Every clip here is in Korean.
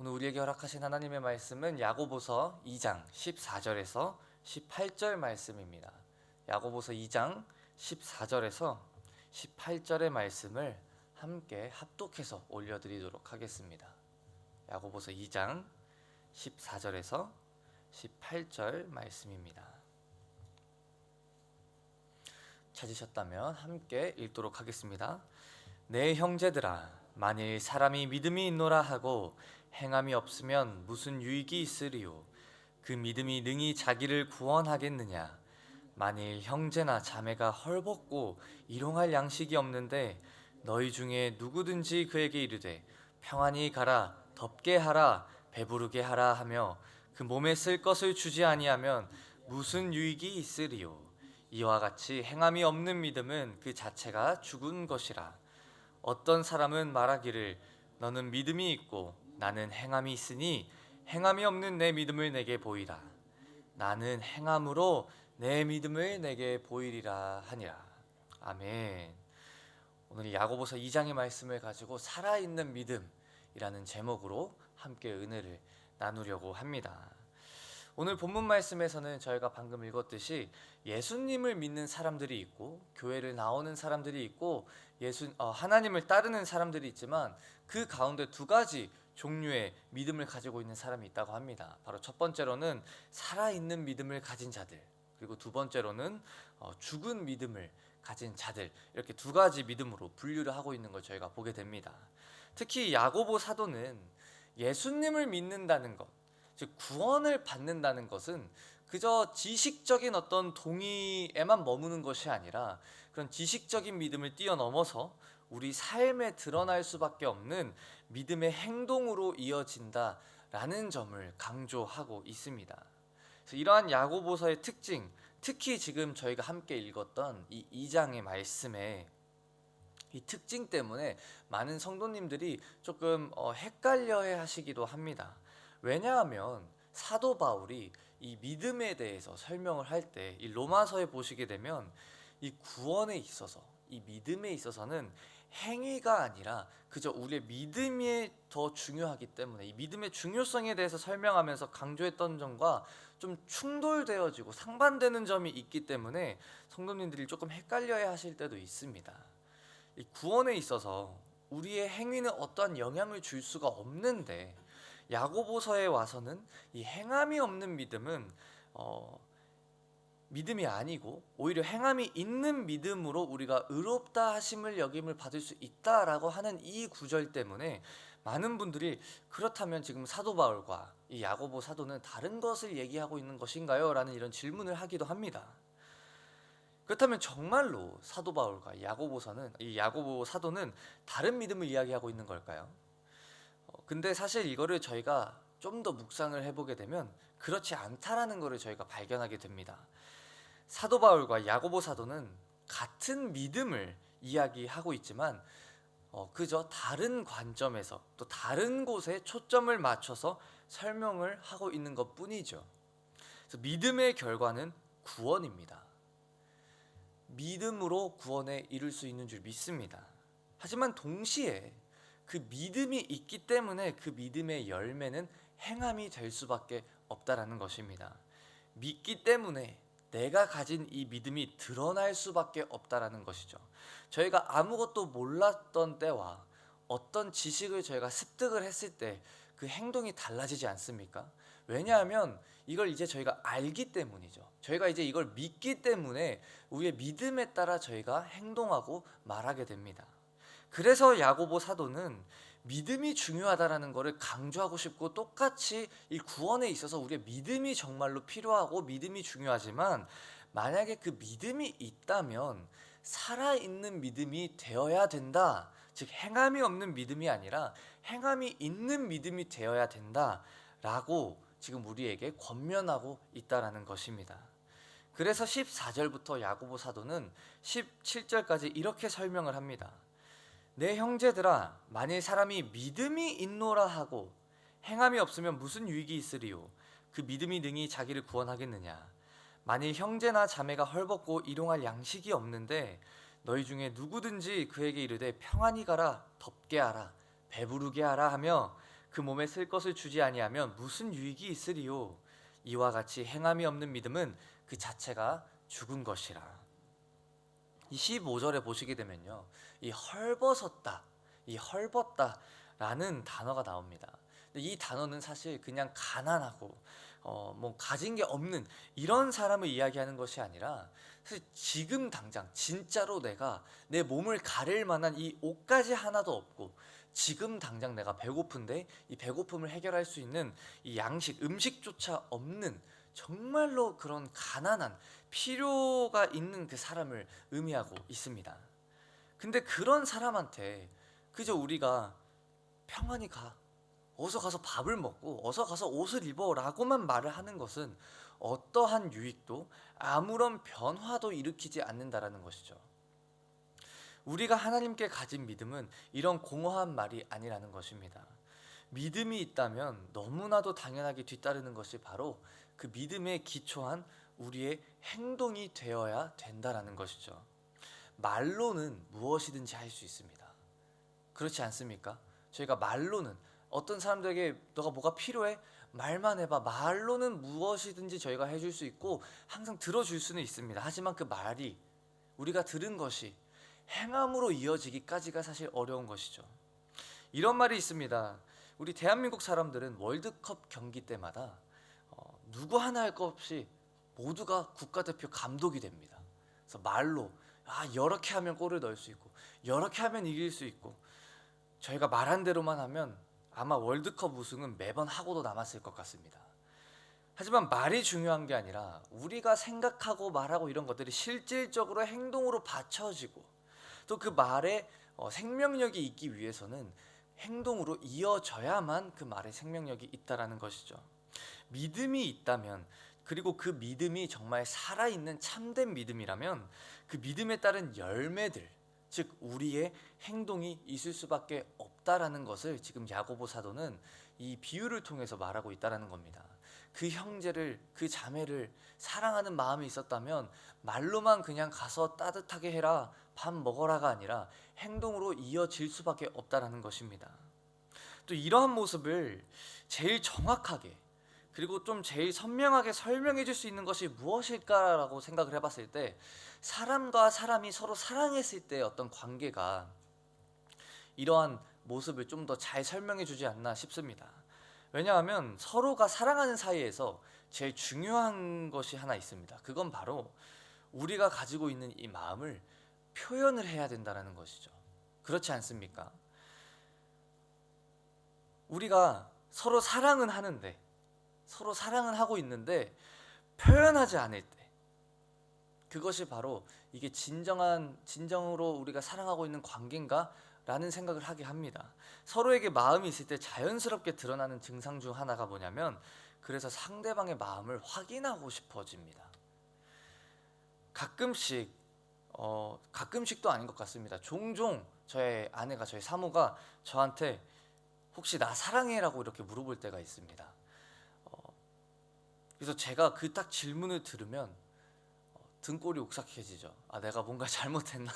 오늘 우리에게 허락하신 하나님의 말씀은 야고보서 2장 14절에서 18절 말씀입니다. 야고보서 2장 14절에서 18절의 말씀을 함께 합독해서 올려드리도록 하겠습니다. 야고보서 2장 14절에서 18절 말씀입니다. 찾으셨다면 함께 읽도록 하겠습니다. 내 형제들아, 만일 사람이 믿음이 있노라 하고 행함이 없으면 무슨 유익이 있으리요? 그 믿음이 능히 자기를 구원하겠느냐? 만일 형제나 자매가 헐벗고 일용할 양식이 없는데 너희 중에 누구든지 그에게 이르되 평안히 가라, 덥게 하라, 배부르게 하라 하며 그 몸에 쓸 것을 주지 아니하면 무슨 유익이 있으리요? 이와 같이 행함이 없는 믿음은 그 자체가 죽은 것이라. 어떤 사람은 말하기를 너는 믿음이 있고 나는 행함이 있으니 행함이 없는 내 믿음을 내게 보이라. 나는 행함으로 내 믿음을 내게 보이리라 하니라. 아멘. 오늘 야고보서 2장의 말씀을 가지고 살아있는 믿음이라는 제목으로 함께 은혜를 나누려고 합니다. 오늘 본문 말씀에서는 저희가 방금 읽었듯이 예수님을 믿는 사람들이 있고 교회를 나오는 사람들이 있고 하나님을 따르는 사람들이 있지만 그 가운데 두 가지 종류의 믿음을 가지고 있는 사람이 있다고 합니다. 바로 첫 번째로는 살아있는 믿음을 가진 자들, 그리고 두 번째로는 죽은 믿음을 가진 자들, 이렇게 두 가지 믿음으로 분류를 하고 있는 걸 저희가 보게 됩니다. 특히 야고보 사도는 예수님을 믿는다는 것, 즉 구원을 받는다는 것은 그저 지식적인 어떤 동의에만 머무는 것이 아니라 그런 지식적인 믿음을 뛰어넘어서 우리 삶에 드러날 수밖에 없는 믿음의 행동으로 이어진다라는 점을 강조하고 있습니다. 그래서 이러한 야고보서의 특징, 특히 지금 저희가 함께 읽었던 이 2장의 말씀에 이 특징 때문에 많은 성도님들이 조금 헷갈려해 하시기도 합니다. 왜냐하면 사도 바울이 이 믿음에 대해서 설명을 할 때 이 로마서에 보시게 되면 이 구원에 있어서, 이 믿음에 있어서는 행위가 아니라 그저 우리의 믿음이 더 중요하기 때문에 이 믿음의 중요성에 대해서 설명하면서 강조했던 점과 좀 충돌되어지고 상반되는 점이 있기 때문에 성도님들이 조금 헷갈려야 하실 때도 있습니다. 이 구원에 있어서 우리의 행위는 어떠한 영향을 줄 수가 없는데 야고보서에 와서는 이 행함이 없는 믿음은 믿음이 아니고 오히려 행함이 있는 믿음으로 우리가 의롭다 하심을 여김을 받을 수 있다라고 하는 이 구절 때문에 많은 분들이 그렇다면 지금 사도 바울과 이 야고보 사도는 다른 것을 얘기하고 있는 것인가요? 라는 이런 질문을 하기도 합니다. 그렇다면 정말로 사도 바울과 이 야고보 사도는 다른 믿음을 이야기하고 있는 걸까요? 근데 사실 이거를 저희가 좀 더 묵상을 해보게 되면 그렇지 않다라는 것을 저희가 발견하게 됩니다. 사도 바울과 야고보 사도는 같은 믿음을 이야기하고 있지만 그저 다른 관점에서 또 다른 곳에 초점을 맞춰서 설명을 하고 있는 것 뿐이죠. 그래서 믿음의 결과는 구원입니다. 믿음으로 구원에 이를 수 있는 줄 믿습니다. 하지만 동시에 그 믿음이 있기 때문에 그 믿음의 열매는 행함이 될 수밖에 없다라는 것입니다. 믿기 때문에 내가 가진 이 믿음이 드러날 수밖에 없다라는 것이죠. 저희가 아무것도 몰랐던 때와 어떤 지식을 저희가 습득을 했을 때 그 행동이 달라지지 않습니까? 왜냐하면 이걸 이제 저희가 알기 때문이죠. 저희가 이제 이걸 믿기 때문에 우리의 믿음에 따라 저희가 행동하고 말하게 됩니다. 그래서 야고보 사도는 믿음이 중요하다라는 것을 강조하고 싶고 똑같이 이 구원에 있어서 우리의 믿음이 정말로 필요하고 믿음이 중요하지만 만약에 그 믿음이 있다면 살아있는 믿음이 되어야 된다. 즉 행함이 없는 믿음이 아니라 행함이 있는 믿음이 되어야 된다라고 지금 우리에게 권면하고 있다라는 것입니다. 그래서 14절부터 야고보 사도는 17절까지 이렇게 설명을 합니다. 내 형제들아, 만일 사람이 믿음이 있노라 하고 행함이 없으면 무슨 유익이 있으리요? 그 믿음이 능히 자기를 구원하겠느냐? 만일 형제나 자매가 헐벗고 일용할 양식이 없는데 너희 중에 누구든지 그에게 이르되 평안히 가라, 덥게 하라, 배부르게 하라 하며 그 몸에 쓸 것을 주지 아니하면 무슨 유익이 있으리요. 이와 같이 행함이 없는 믿음은 그 자체가 죽은 것이라. 이 15절에 보시게 되면요, 이 헐벗었다, 이 헐벗다라는 단어가 나옵니다. 근데 이 단어는 사실 그냥 가난하고 뭐 가진 게 없는 이런 사람을 이야기하는 것이 아니라, 사실 지금 당장 진짜로 내가 내 몸을 가릴 만한 이 옷까지 하나도 없고, 지금 당장 내가 배고픈데 이 배고픔을 해결할 수 있는 이 양식, 음식조차 없는 정말로 그런 가난한 필요가 있는 그 사람을 의미하고 있습니다. 근데 그런 사람한테 그저 우리가 평안히 가, 어서 가서 밥을 먹고 어서 가서 옷을 입어 라고만 말을 하는 것은 어떠한 유익도 아무런 변화도 일으키지 않는다라는 것이죠. 우리가 하나님께 가진 믿음은 이런 공허한 말이 아니라는 것입니다. 믿음이 있다면 너무나도 당연하게 뒤따르는 것이 바로 그 믿음에 기초한 우리의 행동이 되어야 된다라는 것이죠. 말로는 무엇이든지 할 수 있습니다. 그렇지 않습니까? 저희가 말로는 어떤 사람들에게 너가 뭐가 필요해? 말만 해봐. 말로는 무엇이든지 저희가 해줄 수 있고 항상 들어줄 수는 있습니다. 하지만 그 말이, 우리가 들은 것이 행함으로 이어지기까지가 사실 어려운 것이죠. 이런 말이 있습니다. 우리 대한민국 사람들은 월드컵 경기 때마다 누구 하나 할 것 없이 모두가 국가대표 감독이 됩니다. 그래서 말로 이렇게 하면 골을 넣을 수 있고 이렇게 하면 이길 수 있고, 저희가 말한 대로만 하면 아마 월드컵 우승은 매번 하고도 남았을 것 같습니다. 하지만 말이 중요한 게 아니라 우리가 생각하고 말하고 이런 것들이 실질적으로 행동으로 받쳐지고, 또 그 말에 생명력이 있기 위해서는 행동으로 이어져야만 그 말에 생명력이 있다라는 것이죠. 믿음이 있다면, 그리고 그 믿음이 정말 살아있는 참된 믿음이라면 그 믿음에 따른 열매들, 즉 우리의 행동이 있을 수밖에 없다라는 것을 지금 야고보 사도는 이 비유를 통해서 말하고 있다라는 겁니다. 그 형제를, 그 자매를 사랑하는 마음이 있었다면 말로만 그냥 가서 따뜻하게 해라, 밥 먹어라가 아니라 행동으로 이어질 수밖에 없다라는 것입니다. 또 이러한 모습을 제일 정확하게, 그리고 좀 제일 선명하게 설명해 줄 수 있는 것이 무엇일까라고 생각을 해봤을 때, 사람과 사람이 서로 사랑했을 때 어떤 관계가 이러한 모습을 좀 더 잘 설명해 주지 않나 싶습니다. 왜냐하면 서로가 사랑하는 사이에서 제일 중요한 것이 하나 있습니다. 그건 바로 우리가 가지고 있는 이 마음을 표현을 해야 된다는 것이죠. 그렇지 않습니까? 우리가 서로 사랑은 하는데, 서로 사랑은 하고 있는데 표현하지 않을 때, 그것이 바로 이게 진정으로 우리가 사랑하고 있는 관계인가? 라는 생각을 하게 합니다. 서로에게 마음이 있을 때 자연스럽게 드러나는 증상 중 하나가 뭐냐면, 그래서 상대방의 마음을 확인하고 싶어집니다. 가끔씩도 아닌 것 같습니다. 종종 저의 아내가, 저의 사모가 저한테 혹시 나 사랑해? 라고 이렇게 물어볼 때가 있습니다. 그래서 제가 그 딱 질문을 들으면 등골이 오싹해지죠. 내가 뭔가 잘못했나?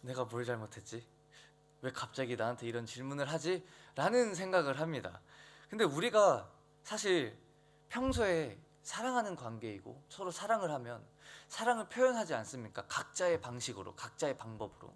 내가 뭘 잘못했지? 왜 갑자기 나한테 이런 질문을 하지? 라는 생각을 합니다. 근데 우리가 사실 평소에 사랑하는 관계이고 서로 사랑을 하면 사랑을 표현하지 않습니까? 각자의 방식으로, 각자의 방법으로.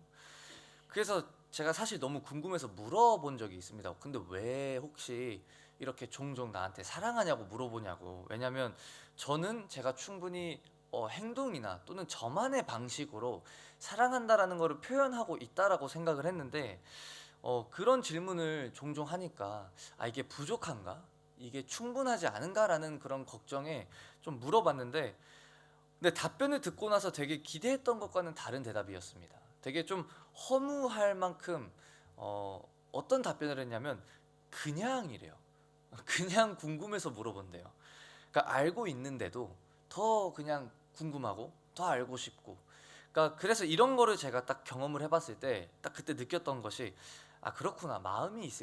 그래서 제가 사실 너무 궁금해서 물어본 적이 있습니다. 근데 왜 혹시 이렇게 종종 나한테 사랑하냐고 물어보냐고. 왜냐면 저는 제가 충분히 행동이나 또는 저만의 방식으로 사랑한다라는 것을 표현하고 있다라고 생각을 했는데, 그런 질문을 종종 하니까 이게 부족한가? 이게 충분하지 않은가라는 그런 걱정에 좀 물어봤는데, 근데 답변을 듣고 나서 되게 기대했던 것과는 다른 대답이었습니다. 되게 좀 허무할 만큼 어떤 답변을 했냐면 그냥이래요. 그냥 궁금해서 물어본대요. 그러니까 알고 있는데도 더 그냥 궁금하고 더 알고 싶고, 그러니까 그래서 이런 거를 제가 딱 경험을 해봤을 때 딱 그때 느꼈던 것이, 그렇구나,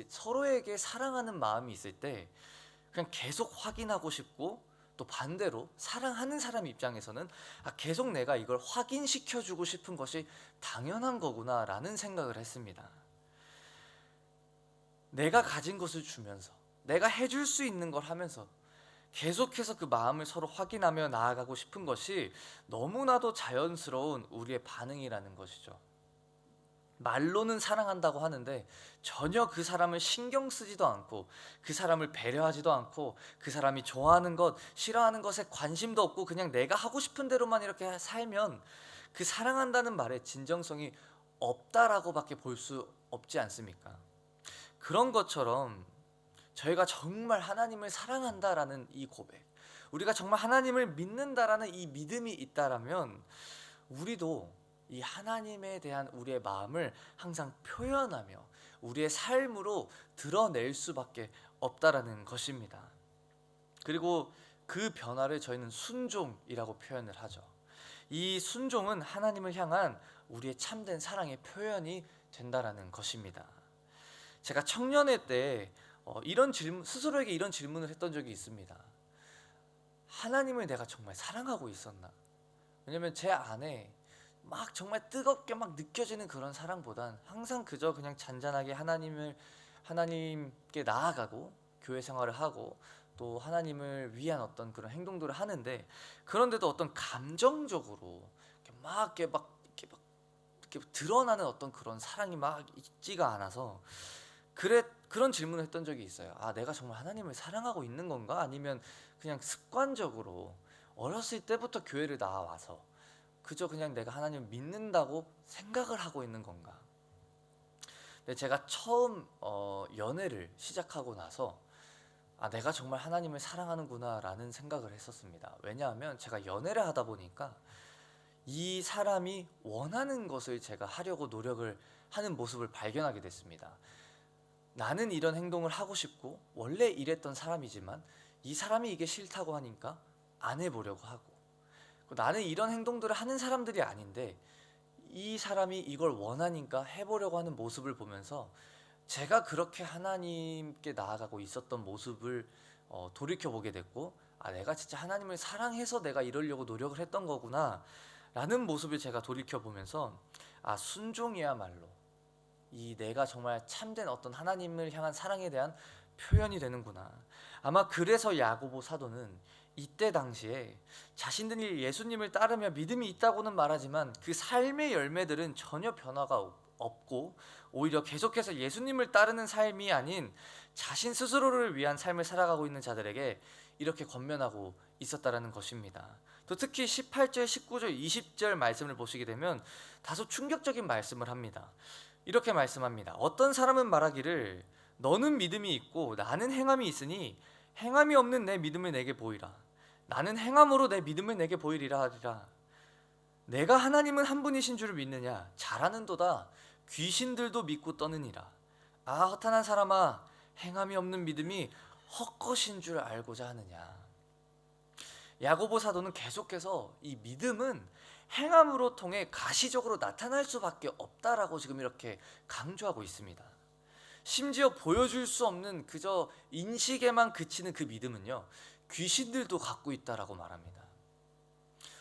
서로에게 사랑하는 마음이 있을 때 그냥 계속 확인하고 싶고, 또 반대로 사랑하는 사람 입장에서는 계속 내가 이걸 확인시켜주고 싶은 것이 당연한 거구나 라는 생각을 했습니다. 내가 가진 것을 주면서 내가 해줄 수 있는 걸 하면서 계속해서 그 마음을 서로 확인하며 나아가고 싶은 것이 너무나도 자연스러운 우리의 반응이라는 것이죠. 말로는 사랑한다고 하는데 전혀 그 사람을 신경 쓰지도 않고 그 사람을 배려하지도 않고 그 사람이 좋아하는 것, 싫어하는 것에 관심도 없고 그냥 내가 하고 싶은 대로만 이렇게 살면 그 사랑한다는 말의 진정성이 없다라고밖에 볼 수 없지 않습니까? 그런 것처럼 저희가 정말 하나님을 사랑한다라는 이 고백, 우리가 정말 하나님을 믿는다라는 이 믿음이 있다라면 우리도 이 하나님에 대한 우리의 마음을 항상 표현하며 우리의 삶으로 드러낼 수밖에 없다라는 것입니다. 그리고 그 변화를 저희는 순종이라고 표현을 하죠. 이 순종은 하나님을 향한 우리의 참된 사랑의 표현이 된다라는 것입니다. 제가 청년회 때 이런 질문, 스스로에게 이런 질문을 했던 적이 있습니다. 하나님을 내가 정말 사랑하고 있었나? 왜냐면 제 안에 막 정말 뜨겁게 막 느껴지는 그런 사랑보단 항상 그저 그냥 잔잔하게 하나님께 나아가고 교회 생활을 하고 또 하나님을 위한 어떤 그런 행동들을 하는데, 그런데도 어떤 감정적으로 이렇게 드러나는 어떤 그런 사랑이 막 있지가 않아서 그런 질문을 했던 적이 있어요. 아, 내가 정말 하나님을 사랑하고 있는 건가? 아니면 그냥 습관적으로 어렸을 때부터 교회를 나와서 그저 그냥 내가 하나님을 믿는다고 생각을 하고 있는 건가? 근데 제가 처음 연애를 시작하고 나서 아, 내가 정말 하나님을 사랑하는구나 라는 생각을 했었습니다. 왜냐하면 제가 연애를 하다 보니까 이 사람이 원하는 것을 제가 하려고 노력을 하는 모습을 발견하게 됐습니다. 나는 이런 행동을 하고 싶고 원래 이랬던 사람이지만 이 사람이 이게 싫다고 하니까 안 해보려고 하고, 나는 이런 행동들을 하는 사람들이 아닌데 이 사람이 이걸 원하니까 해보려고 하는 모습을 보면서 제가 그렇게 하나님께 나아가고 있었던 모습을 돌이켜보게 됐고, 아, 내가 진짜 하나님을 사랑해서 내가 이러려고 노력을 했던 거구나 라는 모습을 제가 돌이켜보면서 아, 순종이야말로 이 내가 정말 참된 어떤 하나님을 향한 사랑에 대한 표현이 되는구나. 아마 그래서 야고보 사도는 이때 당시에 자신들이 예수님을 따르며 믿음이 있다고는 말하지만 그 삶의 열매들은 전혀 변화가 없고 오히려 계속해서 예수님을 따르는 삶이 아닌 자신 스스로를 위한 삶을 살아가고 있는 자들에게 이렇게 권면하고 있었다라는 것입니다. 또 특히 18절, 19절, 20절 말씀을 보시게 되면 다소 충격적인 말씀을 합니다. 이렇게 말씀합니다. 어떤 사람은 말하기를 너는 믿음이 있고 나는 행함이 있으니 행함이 없는 내 믿음을 내게 보이라. 나는 행함으로 내 믿음을 내게 보이리라 하리라. 내가 하나님은 한 분이신 줄을 믿느냐? 잘하는도다. 귀신들도 믿고 떠느니라. 아, 허탄한 사람아, 행함이 없는 믿음이 헛것인 줄 알고자 하느냐. 야고보 사도는 계속해서 이 믿음은 행함으로 통해 가시적으로 나타날 수밖에 없다라고 지금 이렇게 강조하고 있습니다. 심지어 보여줄 수 없는 그저 인식에만 그치는 그 믿음은요, 귀신들도 갖고 있다라고 말합니다.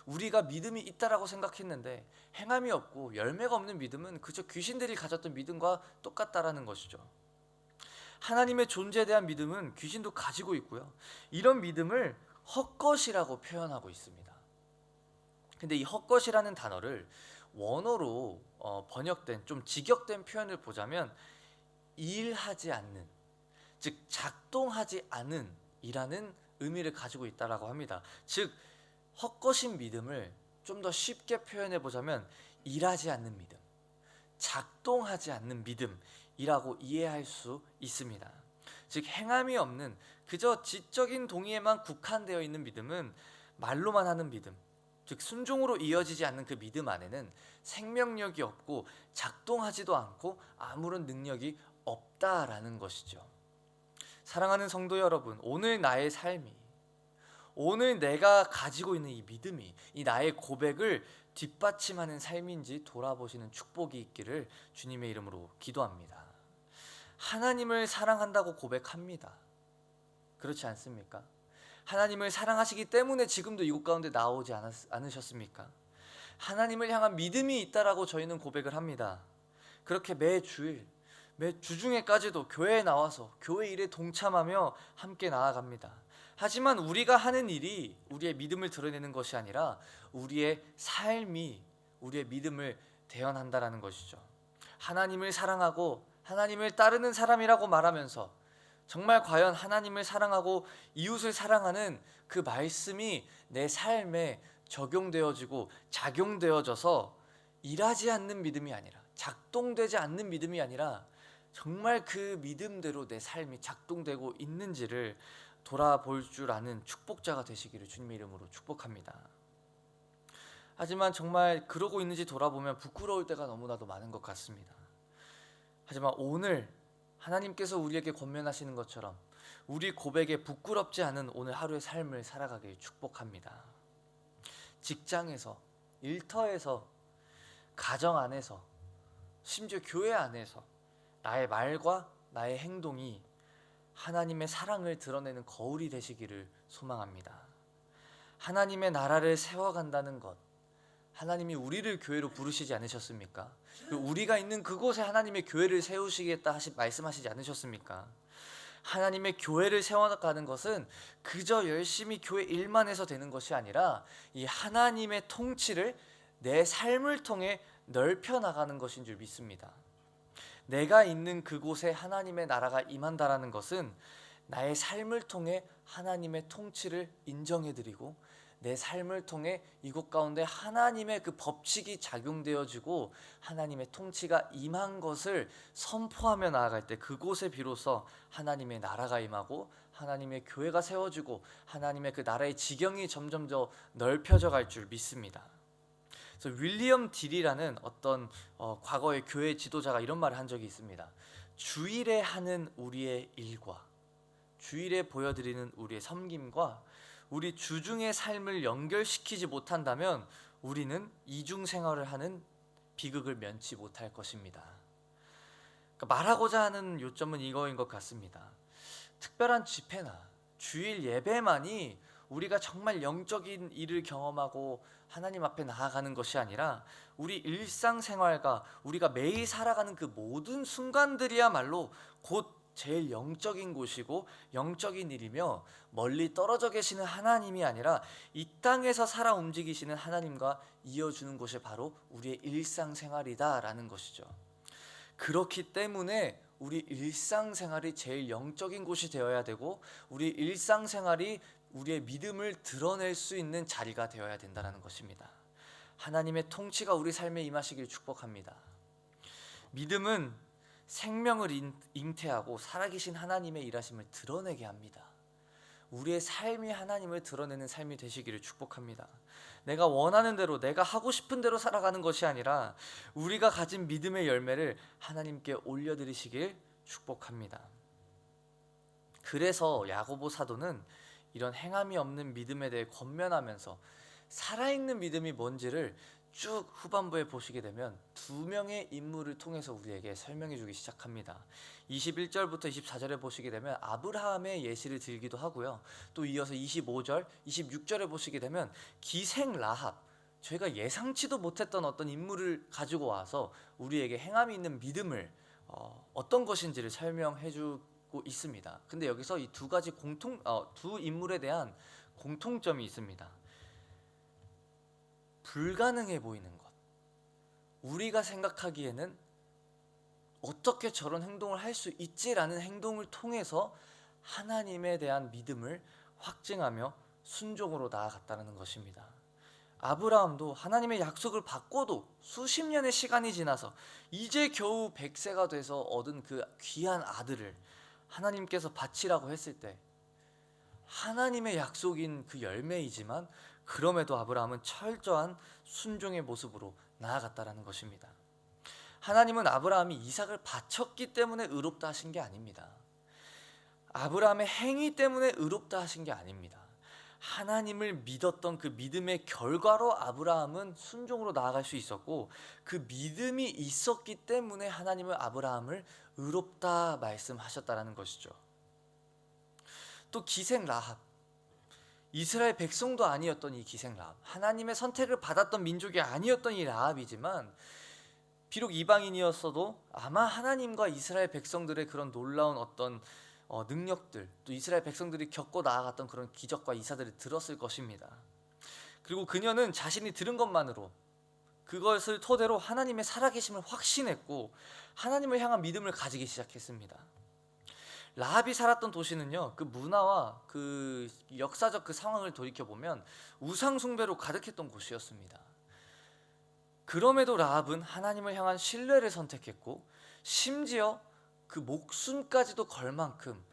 우리가 믿음이 있다라고 생각했는데 행함이 없고 열매가 없는 믿음은 그저 귀신들이 가졌던 믿음과 똑같다라는 것이죠. 하나님의 존재에 대한 믿음은 귀신도 가지고 있고요, 이런 믿음을 헛것이라고 표현하고 있습니다. 근데 이 헛것이라는 단어를 원어로 번역된 좀 직역된 표현을 보자면 일하지 않는, 즉 작동하지 않은 이라는 의미를 가지고 있다라고 합니다. 즉 헛것인 믿음을 좀 더 쉽게 표현해 보자면 일하지 않는 믿음, 작동하지 않는 믿음이라고 이해할 수 있습니다. 즉 행함이 없는 그저 지적인 동의에만 국한되어 있는 믿음은 말로만 하는 믿음, 즉 순종으로 이어지지 않는 그 믿음 안에는 생명력이 없고 작동하지도 않고 아무런 능력이 없다라는 것이죠. 사랑하는 성도 여러분, 오늘 나의 삶이, 오늘 내가 가지고 있는 이 믿음이 이 나의 고백을 뒷받침하는 삶인지 돌아보시는 축복이 있기를 주님의 이름으로 기도합니다. 하나님을 사랑한다고 고백합니다. 그렇지 않습니까? 하나님을 사랑하시기 때문에 지금도 이곳 가운데 나오지 않으셨습니까? 하나님을 향한 믿음이 있다라고 저희는 고백을 합니다. 그렇게 매 주일, 매 주중에까지도 교회에 나와서 교회 일에 동참하며 함께 나아갑니다. 하지만 우리가 하는 일이 우리의 믿음을 드러내는 것이 아니라 우리의 삶이 우리의 믿음을 대언한다라는 것이죠. 하나님을 사랑하고 하나님을 따르는 사람이라고 말하면서 정말 과연 하나님을 사랑하고 이웃을 사랑하는 그 말씀이 내 삶에 적용되어지고 작용되어져서 일하지 않는 믿음이 아니라, 작동되지 않는 믿음이 아니라 정말 그 믿음대로 내 삶이 작동되고 있는지를 돌아볼 줄 아는 축복자가 되시기를 주님의 이름으로 축복합니다. 하지만 정말 그러고 있는지 돌아보면 부끄러울 때가 너무나도 많은 것 같습니다. 하지만 오늘 하나님께서 우리에게 권면하시는 것처럼 우리 고백에 부끄럽지 않은 오늘 하루의 삶을 살아가길 축복합니다. 직장에서, 일터에서, 가정 안에서, 심지어 교회 안에서 나의 말과 나의 행동이 하나님의 사랑을 드러내는 거울이 되시기를 소망합니다. 하나님의 나라를 세워간다는 것, 하나님이 우리를 교회로 부르시지 않으셨습니까? 우리가 있는 그곳에 하나님의 교회를 세우시겠다 말씀하시지 않으셨습니까? 하나님의 교회를 세워가는 것은 그저 열심히 교회 일만 해서 되는 것이 아니라 이 하나님의 통치를 내 삶을 통해 넓혀 나가는 것인 줄 믿습니다. 내가 있는 그곳에 하나님의 나라가 임한다라는 것은 나의 삶을 통해 하나님의 통치를 인정해드리고 내 삶을 통해 이곳 가운데 하나님의 그 법칙이 작용되어지고 하나님의 통치가 임한 것을 선포하며 나아갈 때 그곳에 비로소 하나님의 나라가 임하고 하나님의 교회가 세워지고 하나님의 그 나라의 지경이 점점 더 넓혀져 갈 줄 믿습니다. 그래서 윌리엄 딜이라는 어떤 과거의 교회 지도자가 이런 말을 한 적이 있습니다. 주일에 하는 우리의 일과 주일에 보여드리는 우리의 섬김과 우리 주중의 삶을 연결시키지 못한다면 우리는 이중생활을 하는 비극을 면치 못할 것입니다. 그러니까 말하고자 하는 요점은 이거인 것 같습니다. 특별한 집회나 주일 예배만이 우리가 정말 영적인 일을 경험하고 하나님 앞에 나아가는 것이 아니라 우리 일상생활과 우리가 매일 살아가는 그 모든 순간들이야말로 곧 제일 영적인 곳이고 영적인 일이며 멀리 떨어져 계시는 하나님이 아니라 이 땅에서 살아 움직이시는 하나님과 이어주는 곳이 바로 우리의 일상생활이다라는 것이죠. 그렇기 때문에 우리 일상생활이 제일 영적인 곳이 되어야 되고 우리 일상생활이 우리의 믿음을 드러낼 수 있는 자리가 되어야 된다는 것입니다. 하나님의 통치가 우리 삶에 임하시길 축복합니다. 믿음은 생명을 잉태하고 살아계신 하나님의 일하심을 드러내게 합니다. 우리의 삶이 하나님을 드러내는 삶이 되시기를 축복합니다. 내가 원하는 대로 내가 하고 싶은 대로 살아가는 것이 아니라 우리가 가진 믿음의 열매를 하나님께 올려드리시길 축복합니다. 그래서 야고보 사도는 이런 행함이 없는 믿음에 대해 권면하면서 살아있는 믿음이 뭔지를 쭉 후반부에 보시게 되면 두 명의 인물을 통해서 우리에게 설명해 주기 시작합니다. 21절부터 24절에 보시게 되면 아브라함의 예시를 들기도 하고요. 또 이어서 25절, 26절에 보시게 되면 기생 라합, 저희가 예상치도 못했던 어떤 인물을 가지고 와서 우리에게 행함이 있는 믿음을 어떤 것인지를 설명해 주고 있습니다. 근데 여기서 이 두 가지 두 인물에 대한 공통점이 있습니다. 불가능해 보이는 것. 우리가 생각하기에는 어떻게 저런 행동을 할 수 있지라는 행동을 통해서 하나님에 대한 믿음을 확증하며 순종으로 나아갔다는 것입니다. 아브라함도 하나님의 약속을 받고도 수십 년의 시간이 지나서 이제 겨우 100세가 돼서 얻은 그 귀한 아들을 하나님께서 바치라고 했을 때 하나님의 약속인 그 열매이지만 그럼에도 아브라함은 철저한 순종의 모습으로 나아갔다라는 것입니다. 하나님은 아브라함이 이삭을 바쳤기 때문에 의롭다 하신 게 아닙니다. 아브라함의 행위 때문에 의롭다 하신 게 아닙니다. 하나님을 믿었던 그 믿음의 결과로 아브라함은 순종으로 나아갈 수 있었고 그 믿음이 있었기 때문에 하나님은 아브라함을 의롭다 말씀하셨다라는 것이죠. 또 기생 라합, 이스라엘 백성도 아니었던 이 기생 라합, 하나님의 선택을 받았던 민족이 아니었던 이 라합이지만 비록 이방인이었어도 아마 하나님과 이스라엘 백성들의 그런 놀라운 어떤 능력들, 또 이스라엘 백성들이 겪고 나아갔던 그런 기적과 이사들을 들었을 것입니다. 그리고 그녀는 자신이 들은 것만으로, 그것을 토대로 하나님의 살아계심을 확신했고 하나님을 향한 믿음을 가지기 시작했습니다. 라합이 살았던 도시는요, 그 문화와 그 역사적 그 상황을 돌이켜보면 우상 숭배로 가득했던 곳이었습니다. 그럼에도 라합은 하나님을 향한 신뢰를 선택했고, 심지어 그 목숨까지도 걸 만큼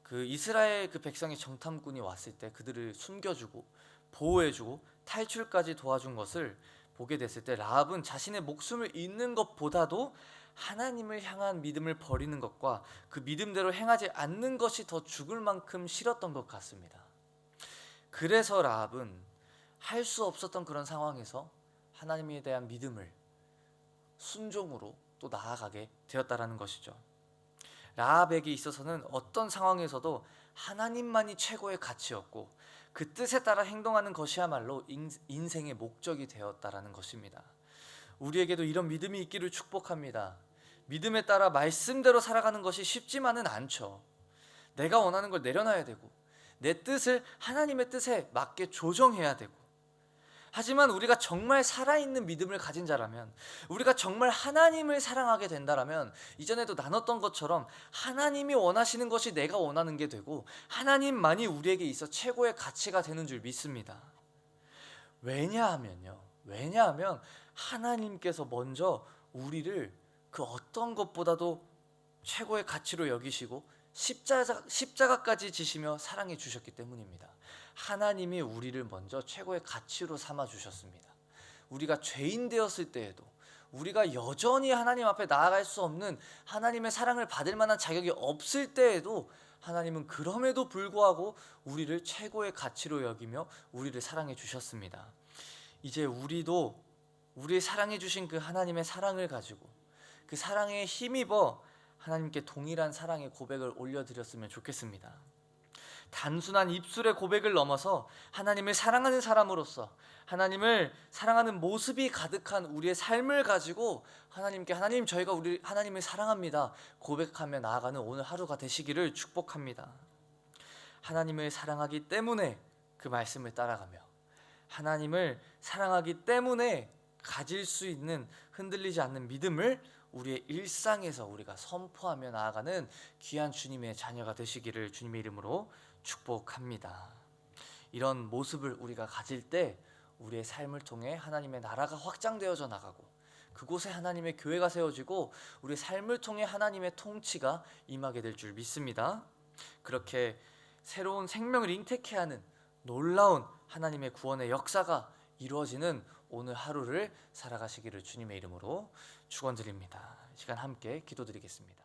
그 이스라엘 그 백성의 정탐꾼이 왔을 때 그들을 숨겨주고 보호해주고 탈출까지 도와준 것을 보게 됐을 때, 라합은 자신의 목숨을 잃는 것보다도 하나님을 향한 믿음을 버리는 것과 그 믿음대로 행하지 않는 것이 더 죽을 만큼 싫었던 것 같습니다. 그래서 라합은 할 수 없었던 그런 상황에서 하나님에 대한 믿음을 순종으로 또 나아가게 되었다라는 것이죠. 라합에게 있어서는 어떤 상황에서도 하나님만이 최고의 가치였고 그 뜻에 따라 행동하는 것이야말로 인생의 목적이 되었다라는 것입니다. 우리에게도 이런 믿음이 있기를 축복합니다. 믿음에 따라 말씀대로 살아가는 것이 쉽지만은 않죠. 내가 원하는 걸 내려놔야 되고 내 뜻을 하나님의 뜻에 맞게 조정해야 되고, 하지만 우리가 정말 살아있는 믿음을 가진 자라면, 우리가 정말 하나님을 사랑하게 된다라면 이전에도 나눴던 것처럼 하나님이 원하시는 것이 내가 원하는 게 되고 하나님만이 우리에게 있어 최고의 가치가 되는 줄 믿습니다. 왜냐하면 하나님께서 먼저 우리를 그 어떤 것보다도 최고의 가치로 여기시고 십자가까지 지시며 사랑해 주셨기 때문입니다. 하나님이 우리를 먼저 최고의 가치로 삼아 주셨습니다. 우리가 죄인 되었을 때에도, 우리가 여전히 하나님 앞에 나아갈 수 없는, 하나님의 사랑을 받을 만한 자격이 없을 때에도 하나님은 그럼에도 불구하고 우리를 최고의 가치로 여기며 우리를 사랑해 주셨습니다. 이제 우리도 우리의 사랑해 주신 그 하나님의 사랑을 가지고 그 사랑에 힘입어 하나님께 동일한 사랑의 고백을 올려드렸으면 좋겠습니다. 단순한 입술의 고백을 넘어서 하나님을 사랑하는 사람으로서, 하나님을 사랑하는 모습이 가득한 우리의 삶을 가지고 하나님께, 하나님, 저희가 하나님을 사랑합니다 고백하며 나아가는 오늘 하루가 되시기를 축복합니다. 하나님을 사랑하기 때문에 그 말씀을 따라가며, 하나님을 사랑하기 때문에 가질 수 있는 흔들리지 않는 믿음을 우리의 일상에서 우리가 선포하며 나아가는 귀한 주님의 자녀가 되시기를 주님의 이름으로 축복합니다. 이런 모습을 우리가 가질 때 우리의 삶을 통해 하나님의 나라가 확장되어져 나가고, 그곳에 하나님의 교회가 세워지고 우리의 삶을 통해 하나님의 통치가 임하게 될 줄 믿습니다. 그렇게 새로운 생명을 잉태케 하는 놀라운 하나님의 구원의 역사가 이루어지는 오늘 하루를 살아가시기를 주님의 이름으로 축원드립니다. 이 시간 함께 기도드리겠습니다.